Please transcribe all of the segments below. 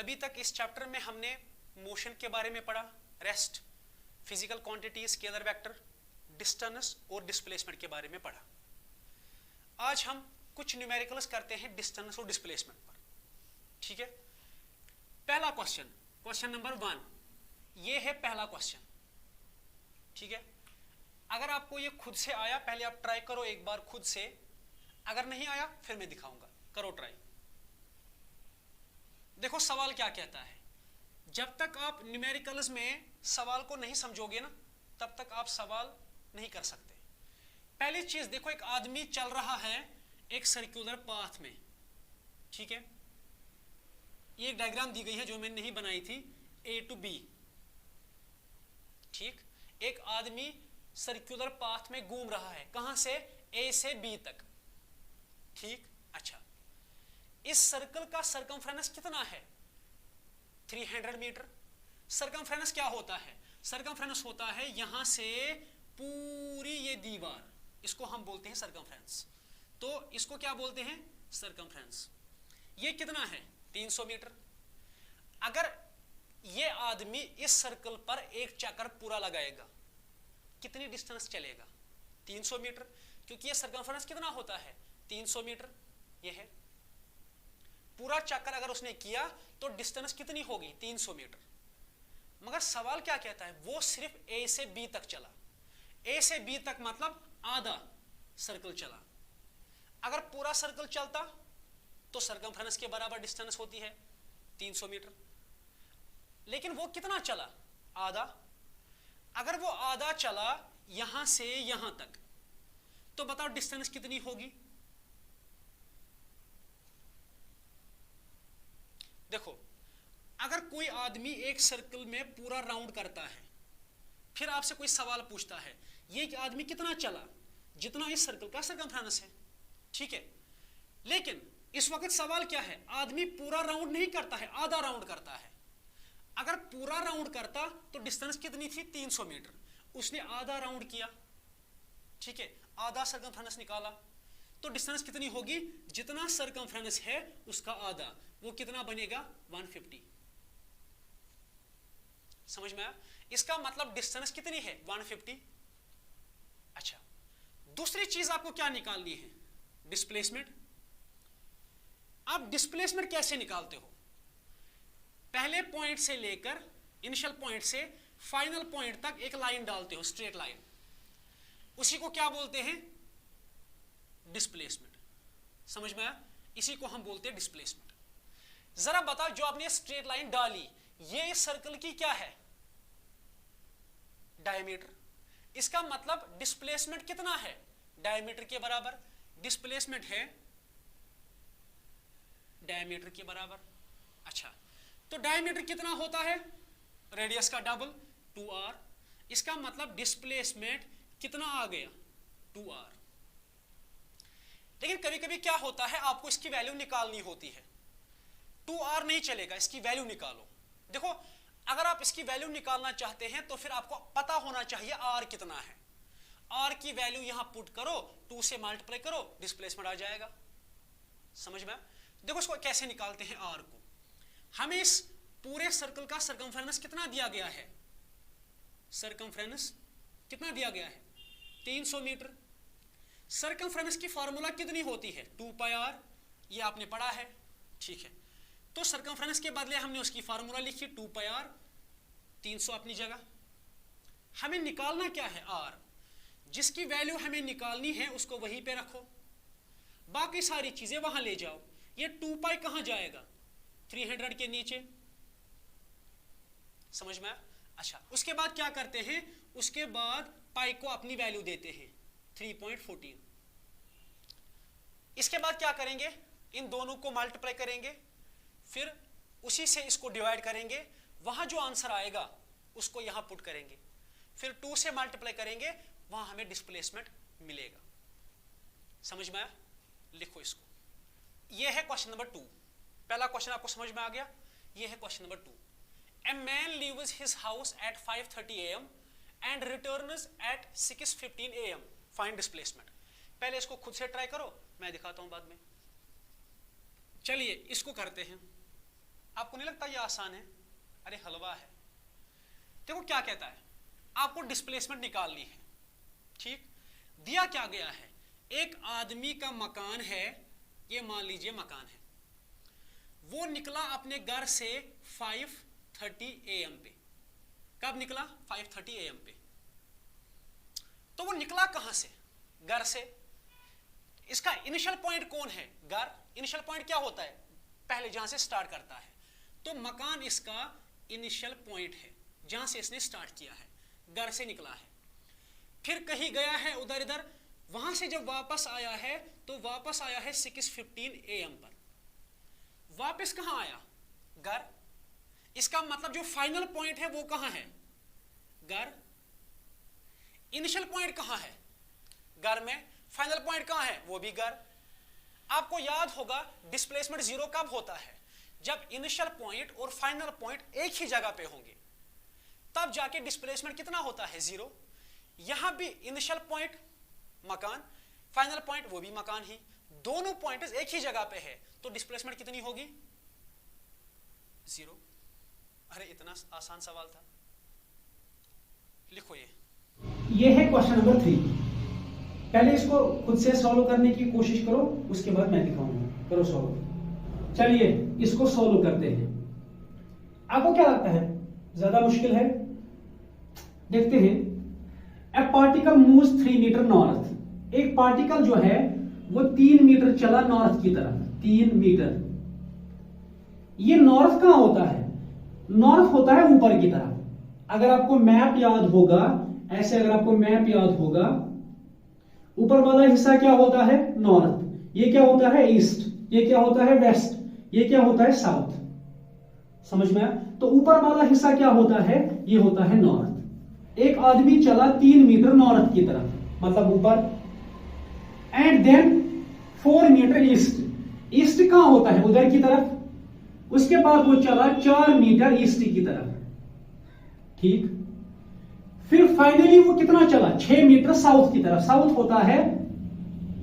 अभी तक इस चैप्टर में हमने मोशन के बारे में पढ़ा, rest, physical quantities, scalar vector, distance और डिस्प्लेसमेंट के बारे में पढ़ा। आज हम कुछ न्यूमेरिकल्स करते हैं डिस्टेंस और डिस्प्लेसमेंट पर। ठीक है, पहला क्वेश्चन, क्वेश्चन नंबर 1, ये है पहला क्वेश्चन। ठीक है, अगर आपको ये खुद से आया, पहले आप ट्राई करो एक बार खुद से, अगर नहीं आया फिर मैं दिखाऊंगा, करो ट्राई। देखो सवाल क्या कहता है, जब तक आप न्यूमेरिकल्स में सवाल को नहीं समझोगे ना, तब तक आप सवाल नहीं कर सकते। पहली चीज देखो, एक आदमी चल रहा है एक सर्कुलर पाथ में। ठीक है, ये एक डायग्राम दी गई है जो मैंने नहीं बनाई थी, A to B। ठीक, एक आदमी सर्कुलर पाथ में घूम रहा है, कहां से? A से B तक। ठीक, अच्छा, इस सर्कल का सरकमफ्रेंस कितना है? 300 मीटर। सरकमफ्रेंस क्या होता है? सरकमफ्रेंस होता है यहां से पूरी ये दीवार, इसको हम बोलते हैं सरकमफ्रेंस। तो इसको क्या बोलते हैं? सरकमफ्रेंस। ये कितना है? 300 मीटर। अगर ये आदमी इस सर्कल पर एक चक्कर पूरा लगाएगा, कितनी डिस्टेंस चलेगा? 300 मीटर, क्योंकि ये सरकमफ्रेंस कितना होता है? 300 मीटर। ये है पूरा चक्कर अगर उसने किया तो डिस्टेंस कितनी होगी? 300 मीटर। मगर सवाल क्या कहता है? वो सिर्फ A से B तक चला। A से B तक मतलब आधा सर्कल चला। अगर पूरा सर्कल चलता तो सरकमफ्रेंस के बराबर डिस्टेंस होती है 300 मीटर। लेकिन वो कितना चला? आधा। अगर वो आधा चला यहां से यहां तक, तो बताओ डिस्टेंस कितनी होगी? देखो, अगर कोई आदमी एक सर्कल में पूरा राउंड करता है, फिर आपसे कोई सवाल पूछता है ये आदमी कितना चला? जितना इस सर्कल का सरकमफ्रेंस है। ठीक है, लेकिन इस वक्त सवाल क्या है? आदमी पूरा राउंड नहीं करता है, आधा राउंड करता है। अगर पूरा राउंड करता तो डिस्टेंस कितनी थी? 300 मीटर। उसने आधा राउंड किया, ठीक है, आधा सरकमफ्रेंस निकाला, तो डिस्टेंस कितनी होगी? जितना सरकमफ्रेंस है उसका आधा, वो कितना बनेगा? 150। समझ में आया? इसका मतलब डिस्टेंस कितनी है? 150। अच्छा, दूसरी चीज आपको क्या निकालनी है? डिस्प्लेसमेंट। आप डिस्प्लेसमेंट कैसे निकालते हो? पहले पॉइंट से लेकर, इनिशियल पॉइंट से फाइनल पॉइंट तक एक लाइन डालते हो, स्ट्रेट लाइन, उसी को क्या बोलते हैं? डिस्प्लेसमेंट। समझ में आया? इसी को हम बोलते हैं डिस्प्लेसमेंट। जरा बताओ, जो आपने स्ट्रेट लाइन डाली, ये इस सर्कल की क्या है? डायमीटर। इसका मतलब डिस्प्लेसमेंट कितना है? डायमीटर के बराबर। डिस्प्लेसमेंट है डायमीटर के बराबर। अच्छा, तो डायमीटर कितना होता है? रेडियस का डबल, 2r। इसका मतलब डिस्प्लेसमेंट कितना आ गया? 2r। लेकिन कभी कभी क्या होता है, आपको इसकी वैल्यू निकालनी होती है। 2r नहीं चलेगा, इसकी वैल्यू निकालो। देखो, अगर आप इसकी वैल्यू निकालना चाहते हैं तो फिर आपको पता होना चाहिए r कितना है। r की वैल्यू यहां पुट करो, 2 से मल्टीप्लाई करो, डिस्प्लेसमेंट आ जाएगा। समझ में? देखो इसको कैसे निकालते हैं r को। हमें इस पूरे सर्कल का सरकमफ्रेंस कितना दिया गया है? सरकमफ्रेंस कितना दिया गया है? 300 मीटर। सरकमफ्रेंस की फार्मूला कितनी होती है? 2πr। ये आपने पढ़ा है, ठीक है। तो सरकमफ्रेंस के बदले हमने उसकी फार्मूला लिखी 2πr, 300 अपनी जगह। हमें निकालना क्या है? r। जिसकी वैल्यू हमें निकालनी है उसको वहीं पे रखो, बाकी सारी चीजें वहां ले जाओ। ये 2π कहां जाएगा? 300 के नीचे। समझ में? अच्छा, उसके बाद क्या करते हैं? उसके बाद पाई को अपनी वैल्यू देते हैं 3.14। इसके बाद क्या करेंगे? इन दोनों को मल्टीप्लाई करेंगे, फिर उसी से इसको डिवाइड करेंगे, वहां जो आंसर आएगा उसको यहां पुट करेंगे, फिर 2 से मल्टीप्लाई करेंगे, वहां हमें डिस्प्लेसमेंट मिलेगा। समझ में आया? लिखो इसको। यह है क्वेश्चन नंबर 2। पहला क्वेश्चन आपको समझ में आ गया? यह है question number 2। A man leaves his house at 5:30 AM and returns at 6:15 AM. Find displacement. पहले इसको खुद से ट्राई करो, मैं दिखाता हूं बाद में। चलिए इसको करते हैं। आपको नहीं लगता ये आसान है? अरे हलवा है। देखो क्या कहता है, आपको डिस्प्लेसमेंट निकालनी है। ठीक, दिया क्या गया है, एक आदमी का मकान है, ये मान लीजिए मकान है, वो निकला अपने घर से 5:30 AM पे। कब निकला? 5:30 AM पे। तो वो निकला कहां से? घर से। इसका इनिशियल पॉइंट कौन है? घर। इनिशियल पॉइंट क्या होता है? पहले जहां से स्टार्ट करता है। तो मकान इसका इनिशियल पॉइंट है, जहां से इसने स्टार्ट किया है, घर से निकला है, फिर कहीं गया है उधर इधर, वहां से जब वापस आया है तो वापस आया है 6:15 AM पर। वापस कहां आया? घर। इसका मतलब जो फाइनल पॉइंट है वो कहां है? घर। इनिशियल पॉइंट कहां है? घर में। फाइनल पॉइंट कहां है? वो भी घर। आपको याद होगा डिस्प्लेसमेंट जीरो कब होता है? जब इनिशियल पॉइंट और फाइनल पॉइंट एक ही जगह पे होंगे, तब जाके डिस्प्लेसमेंट कितना होता है? जीरो। यहां भी इनिशियल पॉइंट मकान, फाइनल पॉइंट वो भी मकान ही, दोनों पॉइंट्स एक ही जगह पे है, तो डिस्प्लेसमेंट कितनी होगी? जीरो। अरे इतना आसान सवाल था। लिखो ये है क्वेश्चन नंबर 3। पहले इसको खुद से सॉल्व करने की कोशिश करो, उसके बाद मैं दिखाऊंगा। करो सॉल्व। चलिए इसको सॉल्व करते हैं। आपको क्या लगता है ज्यादा मुश्किल है? देखते हैं। A particle moves 3 metre north. एक पार्टिकल जो है वो 3 मीटर चला नॉर्थ की तरफ। 3 मीटर। ये नॉर्थ कहां होता है? नॉर्थ होता है ऊपर की तरफ। अगर आपको मैप याद होगा, ऐसे अगर आपको मैप याद होगा, ऊपर वाला हिस्सा क्या होता है? नॉर्थ। ये क्या होता है? ईस्ट। ये क्या होता है? वेस्ट। ये क्या होता है? साउथ। समझ में आया? तो ऊपर वाला हिस्सा क्या होता है? ये होता है नॉर्थ। एक आदमी चला 3 मीटर नॉर्थ की तरफ, मतलब ऊपर, and then 4 metre east. East कहां होता है? उधर की तरफ। उसके बाद वो चला 4 मीटर ईस्ट की तरफ। ठीक। फिर फाइनली वो कितना चला? 6 मीटर साउथ की तरफ। साउथ होता है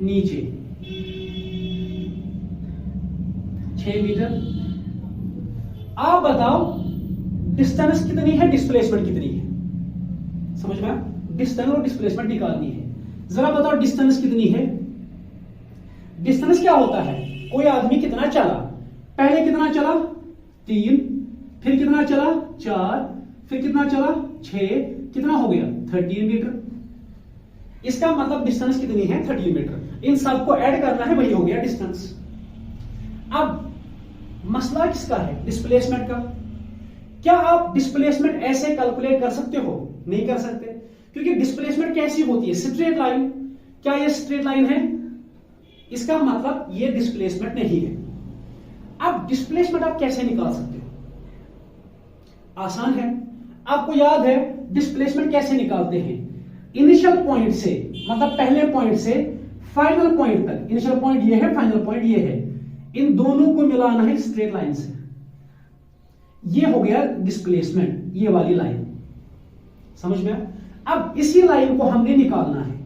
नीचे। 6 मीटर। आप बताओ डिस्टेंस कितनी है, डिस्प्लेसमेंट कितनी है? समझ में? डिस्टेंस और डिस्प्लेसमेंट निकालनी है। जरा बताओ डिस्टेंस कितनी है? डिस्टेंस क्या होता है? कोई आदमी कितना चला? पहले कितना चला? 3, फिर कितना चला? 4, फिर कितना चला? 6, कितना हो गया? 13 मीटर। इसका मतलब डिस्टेंस कितनी है? 13 मीटर। इन सबको ऐड करना है, वही हो गया डिस्टेंस। अब मसला किसका है? डिस्प्लेसमेंट का। क्या आप डिस्प्लेसमेंट ऐसे कैलकुलेट कर सकते हो? नहीं कर सकते, क्योंकि डिस्प्लेसमेंट कैसी होती है? Straight line. क्या ये स्ट्रेट लाइन है? इसका मतलब ये डिस्प्लेसमेंट नहीं है। अब डिस्प्लेसमेंट आप कैसे निकाल सकते हो? आसान है। आपको याद है डिस्प्लेसमेंट कैसे निकालते हैं? इनिशियल पॉइंट से, मतलब पहले पॉइंट से फाइनल पॉइंट तक। इनिशियल पॉइंट ये है, फाइनल पॉइंट ये है, इन दोनों को मिलाना है स्ट्रेट लाइन से। ये हो गया डिस्प्लेसमेंट, ये वाली लाइन। समझ में? अब इसी लाइन को हमने निकालना है।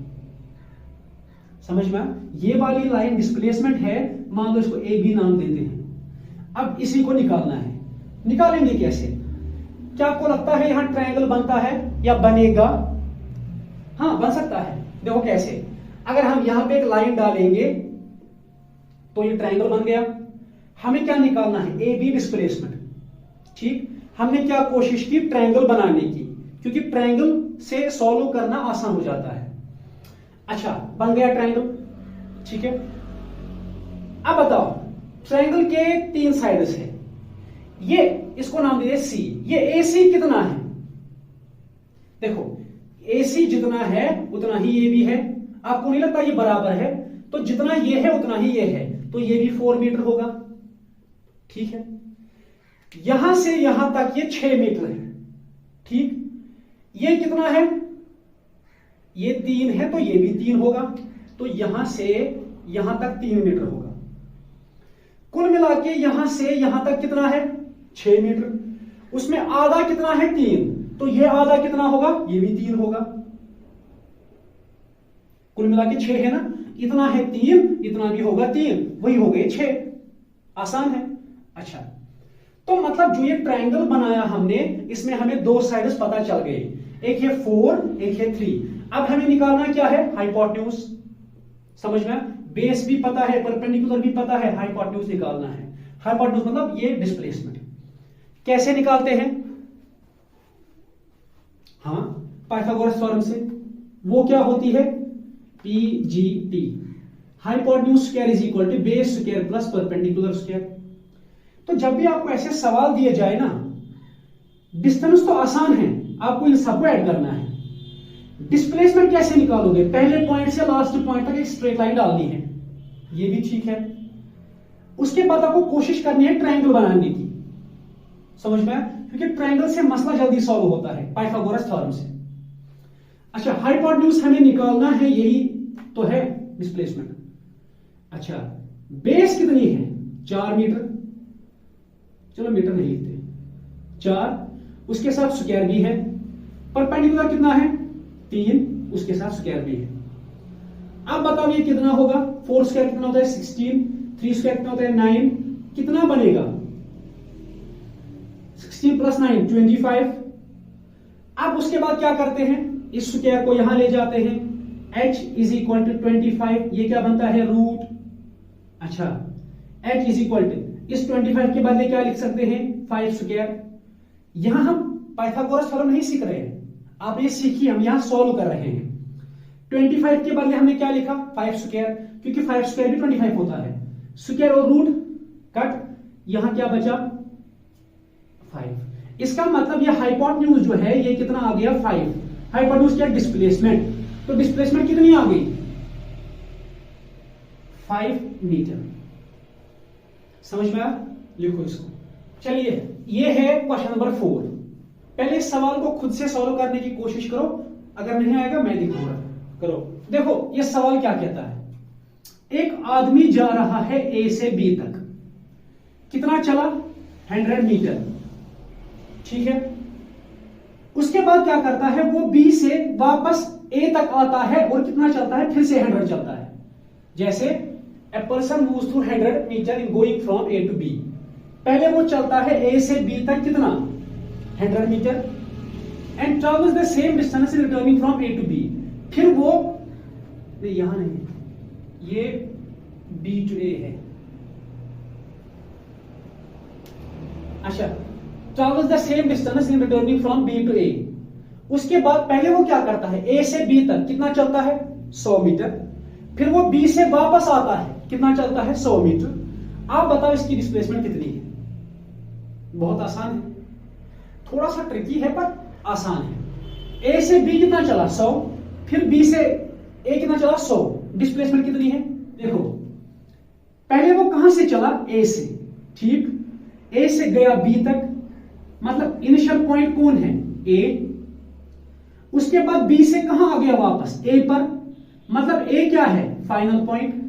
समझ में? ये वाली लाइन डिस्प्लेसमेंट है, मान लो इसको ए बी नाम देते हैं। अब इसी को निकालना है। निकालेंगे कैसे? क्या आपको लगता है यहां ट्रायंगल बनता है या बनेगा? हाँ, बन सकता है। देखो कैसे। अगर हम यहां पे एक लाइन डालेंगे तो ये ट्रायंगल बन गया। हमें क्या निकालना है? A B displacement. ठीक। हमने क्या कोशिश की? ट्रायंगल बनाने की, क्योंकि ट्रायंगल से सॉल्व करना आसान हो जाता है। अच्छा, बन गया ट्रायंगल। ठीक है। अब बताओ, ट्रायंगल के 3 साइड्स है। ये इसको नाम दीजिए सी। ये ए सी कितना है? देखो, ए सी जितना है उतना ही ये भी है। आपको नहीं लगता ये बराबर है? तो जितना ये है उतना ही ये है, तो ये भी 4 मीटर होगा। ठीक है। यहां से यहां तक ये 6 मीटर है। ठीक। ये कितना है? ये 3 है, तो ये भी 3 होगा। तो यहां से यहां तक 3 मीटर होगा। कुल मिला के यहां से यहां तक कितना है? 6 मीटर। उसमें आधा कितना है? 3, तो ये आधा कितना होगा? ये भी 3 होगा। कुल मिला के 6 है ना? इतना है 3, इतना भी होगा 3, वही हो गए 6। आसान है। अच्छा, तो मतलब जो ये ट्रायंगल बनाया हमने, इसमें हमें दो साइड्स पता चल गए, एक है 4, एक है 3। अब हमें निकालना क्या है? हाइपोटेन्यूज। समझ में? बेस भी पता है, परपेंडिकुलर भी पता है, हाइपोटेन्यूज निकालना है। हाइपोटेन्यूज मतलब ये डिस्प्लेसमेंट। कैसे निकालते हैं? हाँ, पाइथागोरस थ्योरम से। वो क्या होती है? PGT, hypotenuse square is equal to base square plus perpendicular square. तो जब भी आपको ऐसे सवाल दिए जाए ना, डिस्टेंस तो आसान है, आपको इन सबको ऐड करना है। डिस्प्लेसमेंट कैसे निकालोगे? पहले पॉइंट से लास्ट पॉइंट तक एक स्ट्रेट लाइन डालनी है, ये भी ठीक है। उसके बाद आपको कोशिश करनी है ट्रायंगल बनाने की। समझ में? क्योंकि ट्रायंगल से मसला जल्दी सॉल्व होता है पाइथागोरस थ्योरम से। अच्छा, हाइपोटेन्यूज हमें निकालना है, यही तो है डिस्प्लेसमेंट। अच्छा, बेस कितनी है? 4 मीटर। चलो मीटर नहीं लिखते, 4, उसके साथ स्क्वायर भी है। परपेंडिकुलर कितना है? 3, उसके साथ स्क्वायर भी है। अब बताओ ये कितना होगा? 4 स्क्वायर कितना होता है? 16, 3 स्क्वायर कितना होता है? 9। कितना बनेगा? 16 प्लस 9 25। अब उसके बाद क्या करते हैं? इस स्क्वायर को यहां ले जाते हैं, h इज इक्वल टू 25। ये क्या बनता है? रूट। अच्छा, h इज इक्वल टू, इस 25 के बदले क्या लिख सकते हैं? 5 स्क्वायर। यहां हम पाइथागोरस थ्योरम नहीं सीख रहे हैं, आप ये सीखिए, हम यहां सॉल्व कर रहे हैं। 25 के बदले हमने क्या लिखा? 5 स्क्वायर, क्योंकि 5 स्क्वायर भी 25 होता है। स्क्वायर और रूट कट, यहां क्या बचा? 5। इसका मतलब ये हाइपोटेन्यूज जो है ये कितना आ गया? 5। हाइपोटेन्यूज क्या? डिस्प्लेसमेंट। तो डिस्प्लेसमेंट कितनी आ गई? 5 मीटर। समझ में आया? लिखो इसको। चलिए, ये है क्वेश्चन नंबर 4। पहले इस सवाल को खुद से सॉल्व करने की कोशिश करो, अगर नहीं आएगा मैं दिखाऊंगा। करो। देखो ये सवाल क्या कहता है? एक आदमी जा रहा है A से B तक, कितना चला? 100 मीटर। ठीक है। उसके बाद क्या करता है? वो B से वापस A तक आता है और कितना चलता है? फिर से 100 चलता है। जैसे a person moves through 100 meter in going from A to B। पहले वो चलता है A से B तक कितना? 100 metre, and travels the same distance returning from A to B। फिर वो यहां नहीं, ये B to A है। अच्छा, travels the same distance in returning from B to A। उसके बाद पहले वो क्या करता है? A से B तक कितना चलता है? 100 मीटर। फिर वो B से वापस आता है, कितना चलता है? 100 मीटर। आप बताओ इसकी डिस्प्लेसमेंट कितनी है? बहुत आसान है, थोड़ा सा ट्रिकी है पर आसान है। A से B कितना चला? 100। फिर B से A कितना चला? 100। डिस्प्लेसमेंट कितनी है? देखो, पहले वो कहां से चला? A से। ठीक, A से गया B तक, मतलब इनिशियल पॉइंट कौन है? A। उसके बाद B से कहां आ गया? वापस A पर, मतलब A क्या है? Final point.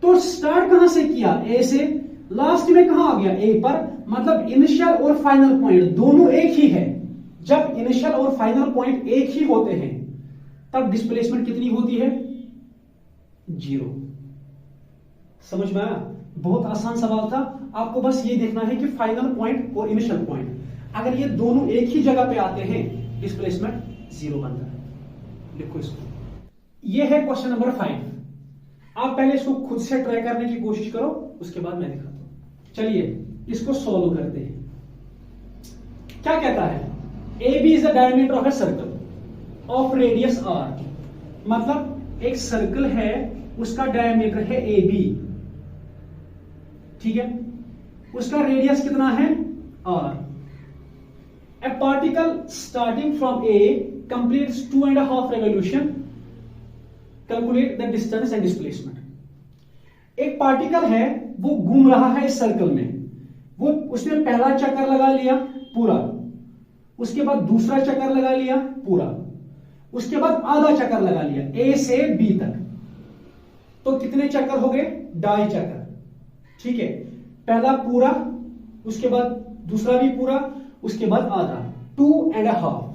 तो स्टार्ट कहां से किया? A से। लास्ट में कहां आ गया? A पर, मतलब इनिशियल और फाइनल पॉइंट दोनों एक ही है। जब इनिशियल और फाइनल पॉइंट एक ही होते हैं तब डिस्प्लेसमेंट कितनी होती है? 0। समझ में आया? बहुत आसान सवाल था, आपको बस ये देखना है कि फाइनल पॉइंट और इनिशियल पॉइंट अगर ये दोनों एक ही जगह पे आते हैं, डिस्प्लेसमेंट 0 बनता है। लिखो इसको। ये है क्वेश्चन नंबर 5। आप पहले इसको खुद से ट्राई करने की कोशिश करो, उसके बाद मैं दिखाता हूं। चलिए इसको सॉल्व करते हैं। क्या कहता है? AB is the diameter of a circle of radius R। मतलब एक सर्कल है, उसका डायमीटर है AB। ठीक है, उसका रेडियस कितना है? R। A particle starting from A completes 2.5 revolution। Calculate the distance and displacement। एक पार्टिकल है, वो घूम रहा है इस सर्कल में, वो उसने पहला चक्कर लगा लिया पूरा, उसके बाद दूसरा चक्कर लगा लिया पूरा, उसके बाद आधा चक्कर लगा लिया A से B तक। तो कितने चक्कर हो गए? 2.5 चक्कर। ठीक है, पहला पूरा, उसके बाद दूसरा भी पूरा, उसके बाद आधा, 2.5।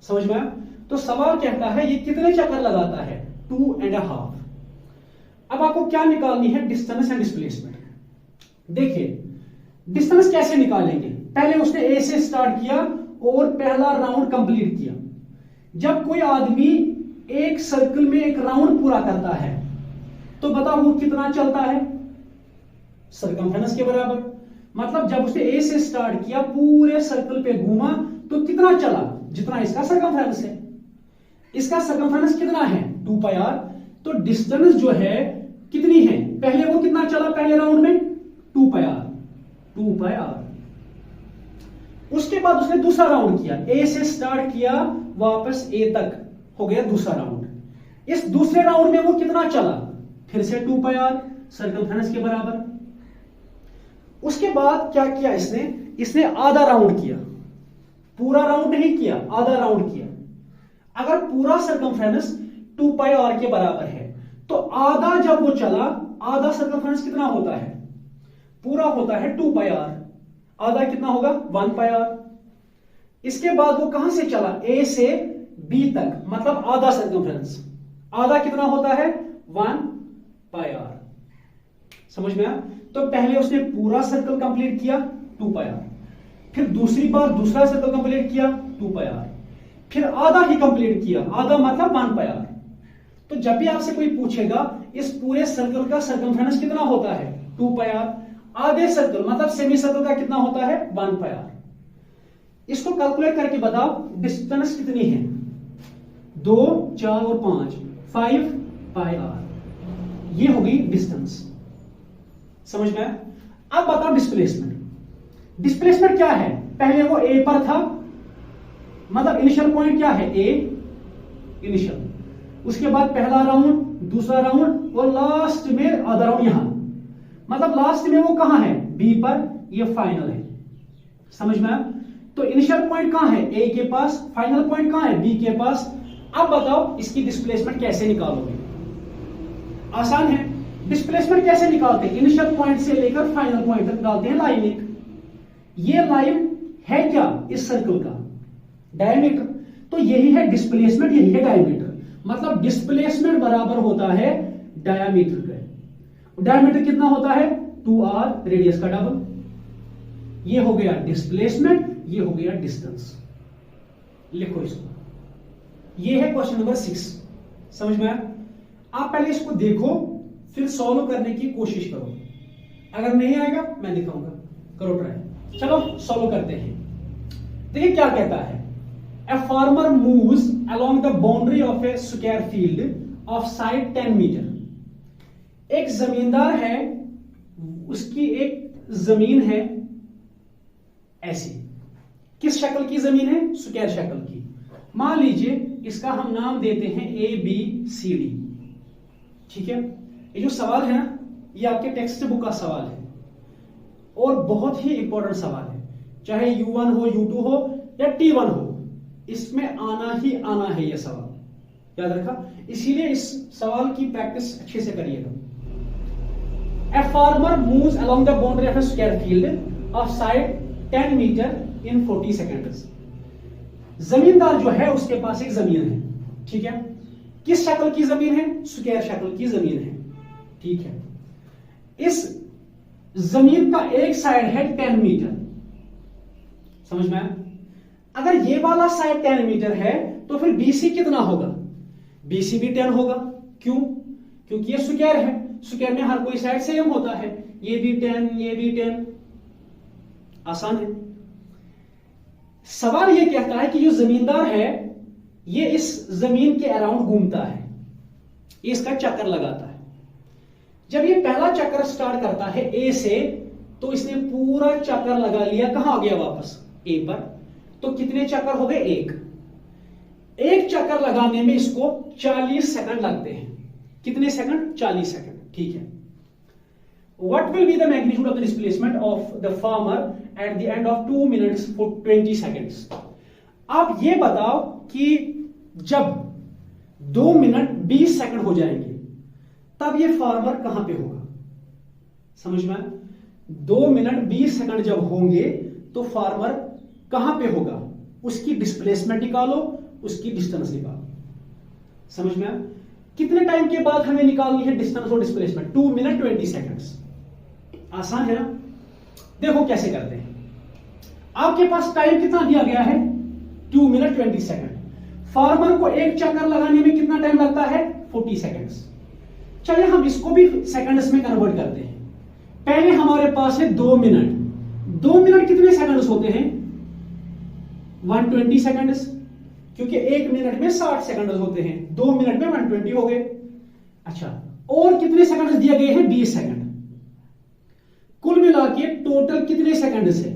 समझ में आया? तो सवाल कहता है ये कितने चक्कर लगाता है? 2.5। अब आपको क्या निकालनी है? Distance and displacement. देखिए डिस्टेंस कैसे निकालेंगे? पहले उसने ए से स्टार्ट किया और पहला राउंड कंप्लीट किया। जब कोई आदमी एक सर्कल में एक राउंड पूरा करता है तो बताओ वो कितना चलता है? सरकमफ्रेंस के बराबर। मतलब जब उसने ए से स्टार्ट किया, पूरे सर्कल पे घूमा तो कितना चला? जितना इसका सरकमफ्रेंस है। इसका सरकमफ्रेंस कितना है? 2πr। तो डिस्टेंस जो है कितनी है? पहले वो कितना चला पहले राउंड में? 2πr। उसके बाद उसने दूसरा राउंड किया, ए से स्टार्ट किया वापस ए तक, हो गया दूसरा राउंड। इस दूसरे राउंड में वो कितना चला? फिर से 2πr, सरकमफ्रेंस के बराबर। उसके बाद क्या किया इसने आधा राउंड किया, पूरा राउंड नहीं किया, आधा राउंड किया। अगर पूरा सरकमफ्रेंस 2πr के बराबर है तो आधा जब वो चला, आधा सरकमफ्रेंस कितना होता है? पूरा होता है 2πr, आधा कितना होगा? 1πr। इसके बाद वो कहां से चला? ए से बी तक, मतलब आधा सरकमफ्रेंस। आधा कितना होता है? 1πr। समझ में आया? तो पहले उसने पूरा सर्कल कंप्लीट किया 2πr, फिर दूसरी बार दूसरा सर्कल कंप्लीट किया 2πr, फिर आधा ही कंप्लीट किया, आधा मतलब 1πr। तो जब भी आपसे कोई पूछेगा इस पूरे सर्कल का सरकमफ्रेंस कितना होता है? 2πr। आधे सर्कल मतलब सेमी सर्कल का कितना होता है? 1πr। इसको कैलकुलेट करके बताओ डिस्टेंस कितनी है? 2, 4 और 5, 5πr। ये होगी डिस्टेंस। समझ में आया? अब बताओ डिस्प्लेसमेंट। डिस्प्लेसमेंट क्या है? पहले वो ए पर था, मतलब इनिशियल पॉइंट क्या है? ए इनिशियल। उसके बाद पहला राउंड, दूसरा राउंड और लास्ट में आधा राउंड यहां, मतलब लास्ट में वो कहां है? बी पर। ये फाइनल है। समझ में आया? तो इनिशियल पॉइंट कहां है? ए के पास। फाइनल पॉइंट कहां है? बी के पास। अब बताओ इसकी डिस्प्लेसमेंट कैसे निकालोगे? आसान है। डिस्प्लेसमेंट कैसे निकालते हैं? इनिशियल पॉइंट से लेकर फाइनल पॉइंट तक डालते हैं लाइन एक। ये लाइन है क्या? इस सर्कल का डायमीटर। तो यही है डिस्प्लेसमेंट, यही है डायमीटर। मतलब डिस्प्लेसमेंट बराबर होता है डायमीटर का। डायमीटर कितना होता है? 2r, रेडियस का डबल। ये हो गया डिस्प्लेसमेंट, ये हो गया डिस्टेंस। लिखो इसको। ये है क्वेश्चन नंबर 6। समझ में आया? आप पहले इसको देखो, फिर सॉल्व करने की कोशिश करो। अगर नहीं आएगा मैं दिखाऊंगा, करो ट्राई। चलो सॉल्व करते हैं। देखिए क्या कहता है। A farmer moves along the boundary of a square field of side 10 metre. एक जमींदार है, उसकी एक जमीन है ऐसी। किस शक्ल की जमीन है? स्क्वायर शक्ल की। मान लीजिए इसका हम नाम देते हैं ABCD। ठीक है? ये जो सवाल है ना, ये आपके टेक्स्ट बुक का सवाल है और बहुत ही इंपॉर्टेंट सवाल है। चाहे U1 हो, U2 हो या T1 हो, इसमें आना ही आना है ये सवाल, याद रखा। इसीलिए इस सवाल की प्रैक्टिस अच्छे से करिएगा। A farmer moves along the boundary of a square field of side 10 metre in 40 seconds। जमींदार जो है उसके पास एक जमीन है, ठीक है? किस शक्ल की जमीन है? स्क्वायर शक्ल की जमीन है, ठीक है? इस जमीन का एक साइड है 10 मीटर। समझ में आया? अगर ये वाला साइड 10 मीटर है तो फिर BC कितना होगा? BC भी 10 होगा। क्यों? क्योंकि ये स्क्वायर है, स्क्वायर में हर कोई साइड सेम होता है। ये भी 10, ये भी 10। आसान है। सवाल ये कहता है कि जो जमींदार है ये इस जमीन के अराउंड घूमता है, ये इसका चक्कर लगाता है। जब ये पहला चक्कर स्टार्ट करता है ए से, तो इसने पूरा चक्कर लगा लिया। कहां आ गया? वापस ए पर। तो कितने चक्कर हो गए? एक चक्कर लगाने में इसको 40 सेकंड लगते हैं। कितने सेकंड? 40 सेकंड, ठीक है? What will be the magnitude of the displacement of the farmer at the end of 2 minutes for 20 seconds? आप ये बताओ कि जब 2 मिनट 20 सेकंड हो जाएंगे तब ये फार्मर कहां पे होगा? समझ में? 2 मिनट 20 सेकंड जब होंगे तो फार्मर कहां पे होगा? उसकी डिस्प्लेसमेंट निकालो, उसकी डिस्टेंस निकालो। समझ में आया? कितने टाइम के बाद हमें निकालनी है डिस्टेंस और डिस्प्लेसमेंट? 2 minute 20 seconds. आसान है ना? देखो कैसे करते हैं। आपके पास टाइम कितना दिया गया है, 2 मिनट 20 सेकंड। फार्मर को एक चक्कर लगाने में कितना टाइम लगता है, 40 सेकंड्स। चलिए हम इसको भी सेकंड्स में कन्वर्ट करते हैं। पहले हमारे पास है 2 मिनट। 2 मिनट कितने सेकंड्स होते हैं, 120 सेकंड्स, क्योंकि 1 मिनट में 60 सेकंड्स होते हैं, 2 मिनट में 120 हो गए। अच्छा, और कितने सेकंड्स दिए गए हैं, 20 सेकंड। कुल मिला के टोटल कितने सेकंड्स है,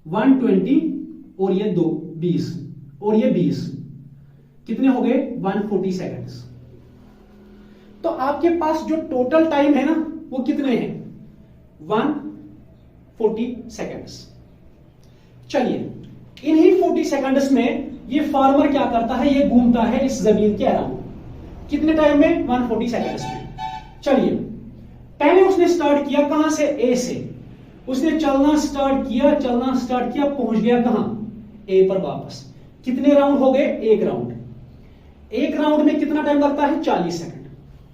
120 और ये 2 20 और ये 20, कितने हो गए, 140 सेकंड्स। तो आपके पास जो टोटल टाइम है ना वो कितने हैं, 140 सेकंड्स। चलिए इन्हीं 40 सेकंड्स में ये फार्मर क्या करता है, ये घूमता है इस जमीन के अराउंड, कितने टाइम में, 140 सेकंड्स में। चलिए पहले उसने स्टार्ट किया कहां से, ए से। उसने चलना स्टार्ट किया, पहुंच गया कहां, ए पर वापस। कितने राउंड हो गए, 1 राउंड। 1 राउंड में कितना टाइम लगता है, 40 सेकंड।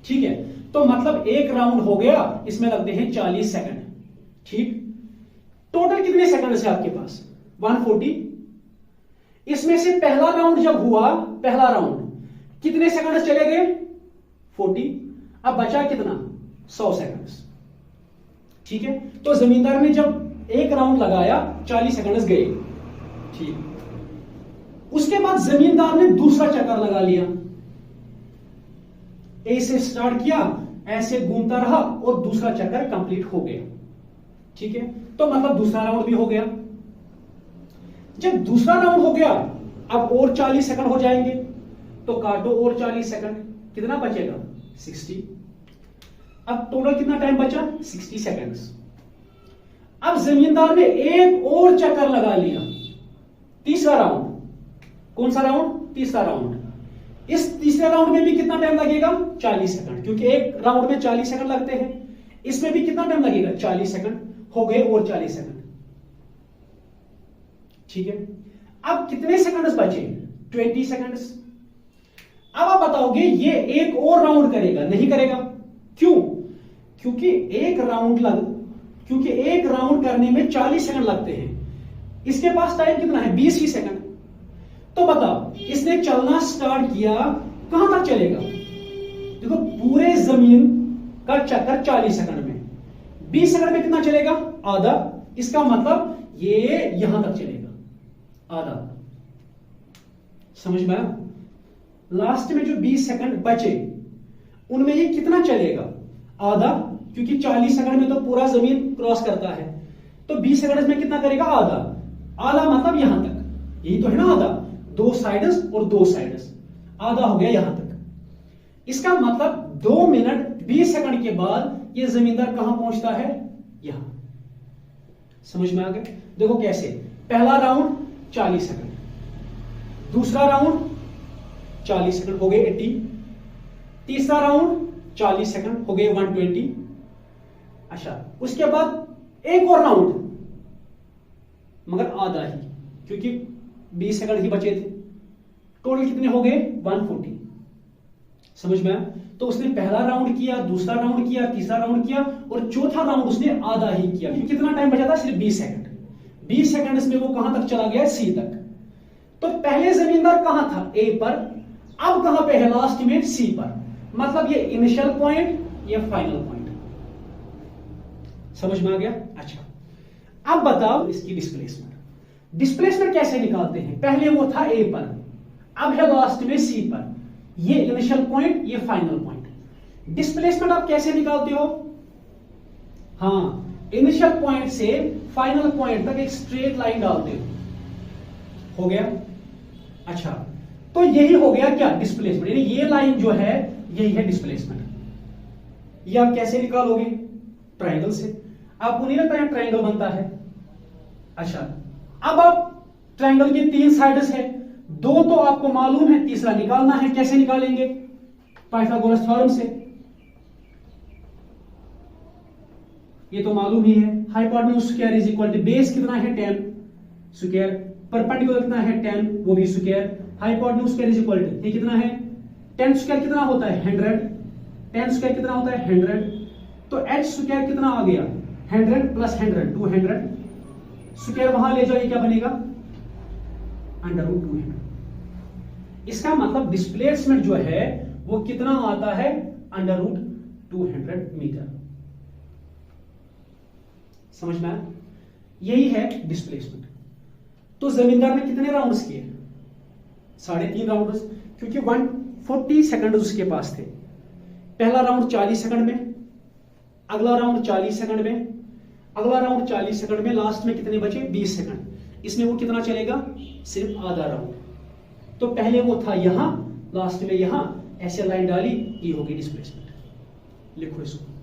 ठीक है, तो मतलब 1 राउंड हो गया, इसमें लगते हैं 40 सेकंड। ठीक, टोटल कितने सेकंड है आपके पास, 140। इसमें से पहला राउंड जब हुआ, पहला राउंड कितने सेकंड चले गए, 40। अब बचा कितना, 100 सेकंड्स। ठीक है, तो जमींदार ने जब 1 राउंड लगाया, 40 सेकंड्स गए। ठीक, उसके बाद जमींदार ने दूसरा चक्कर लगा लिया। ए से स्टार्ट किया, ऐसे घूमता रहा और दूसरा चक्कर कंप्लीट हो गया। ठीक है, तो मतलब दूसरा राउंड भी हो गया। जब दूसरा राउंड हो गया, अब और 40 सेकंड हो जाएंगे, तो काटो और 40 सेकंड, कितना बचेगा, 60। अब टोटल कितना टाइम बचा, 60 सेकंड्स। अब जमींदार ने एक और चक्कर लगा लिया, तीसरा राउंड। कौन सा राउंड, तीसरा राउंड। इस तीसरे राउंड में भी कितना टाइम लगेगा, 40 सेकंड, क्योंकि एक राउंड में 40 सेकंड लगते हैं। इसमें भी कितना टाइम लगेगा, 40 सेकंड हो गए और 40 सेकंड। ठीक है, अब कितने सेकंड्स बचे, 20 सेकंड्स। अब आप बताओगे ये एक और राउंड करेगा, नहीं करेगा, क्यों, क्योंकि एक राउंड करने में 40 सेकंड लगते हैं। इसके पास टाइम कितना है, 20 ही सेकंड। तो बताओ इसने चलना स्टार्ट किया, कहां तक चलेगा, देखो पूरे जमीन का चक्कर 40 सेकंड में, 20 सेकंड में कितना चलेगा, आधा। इसका मतलब ये यहां तक चलेगा, आधा। समझ में आया। लास्ट में जो 20 सेकंड बचे उनमें ये कितना चलेगा, आधा, क्योंकि 40 सेकंड में तो पूरा जमीन क्रॉस करता है, तो 20 सेकंड में कितना करेगा, आधा। आधा मतलब यहां तक, यही तो है ना आधा, 2 साइड्स और 2 साइड्स, आधा हो गया यहां तक। इसका मतलब 2 मिनट 20 सेकंड के बाद ये जमींदार कहां पहुंचता है, यहां। समझ में आ गया। देखो कैसे, पहला राउंड 40 सेकंड, दूसरा राउंड 40 सेकंड हो गए 80, तीसरा राउंड 40 सेकंड हो गए 120। अच्छा, उसके बाद एक और राउंड, मगर आधा ही, क्योंकि 20 सेकंड ही बचे थे। टोटल कितने हो गए, 140। समझ में आया। तो उसने पहला राउंड किया, दूसरा राउंड किया, तीसरा राउंड किया और चौथा राउंड उसने आधा ही किया, क्योंकि कितना टाइम बचा था, सिर्फ 20 सेकंड। 20 सेकंड्स में वो कहां तक चला गया, सी तक। तो पहले जमींदार कहां था, ए पर, अब कहां पे है, लास्ट में सी पर। मतलब ये इनिशियल पॉइंट, ये फाइनल पॉइंट। समझ में आ गया। अच्छा, अब बताओ इसकी डिस्प्लेसमेंट। डिस्प्लेसमेंट कैसे निकालते हैं, पहले वो था ए पर, अब है लास्ट में सी पर। ये इनिशियल पॉइंट, ये फाइनल पॉइंट। डिस्प्लेसमेंट आप कैसे निकालते हो, हाँ, इनिशियल पॉइंट से फाइनल पॉइंट तक एक स्ट्रेट लाइन डालते हो गया। अच्छा, तो यही हो गया क्या, डिस्प्लेसमेंट, यानी ये लाइन जो है यही है डिस्प्लेसमेंट। ये आप कैसे निकालोगे, ट्राइंगल से। आपको नहीं लगता है ट्राइंगल बनता है। अच्छा, अब आप ट्राइंगल की 3 साइड्स है, 2 तो आपको मालूम है, तीसरा निकालना है। कैसे निकालेंगे, पाइथागोरस थ्योरम से। ये तो मालूम ही है, hypotenuse square is equal to base कितना है 10 स्क्वायर, परपेंडिकुलर कितना है 10, वो भी square, hypotenuse square is equal to, ये कितना है 10 स्क्वायर कितना होता है 100, 10 स्क्वायर कितना होता है 100, तो h स्क्वायर कितना आ गया 100 प्लस 100 200 स्क्वायर वहां ले जाओ, ये क्या बनेगा √200। इसका मतलब डिस्प्लेसमेंट जो है वो कितना आता है √200 मीटर। समझ में आया? यही है डिस्प्लेसमेंट। तो जमींदार ने कितने राउंड्स किए? 3.5 राउंड, क्योंकि 140 सेकंड उसके पास थे। पहला राउंड 40 सेकंड में, अगला राउंड 40 सेकंड में, अगला राउंड 40 सेकंड में, लास्ट में कितने बचे 20 सेकंड। इसमें वो कितना चलेगा? सिर्फ आधा राउंड। तो पहले वो था यहां, लास्ट में यहां, ऐसे लाइन डाली, ये होगी डिस्प्लेसमेंट। लिखो इसको।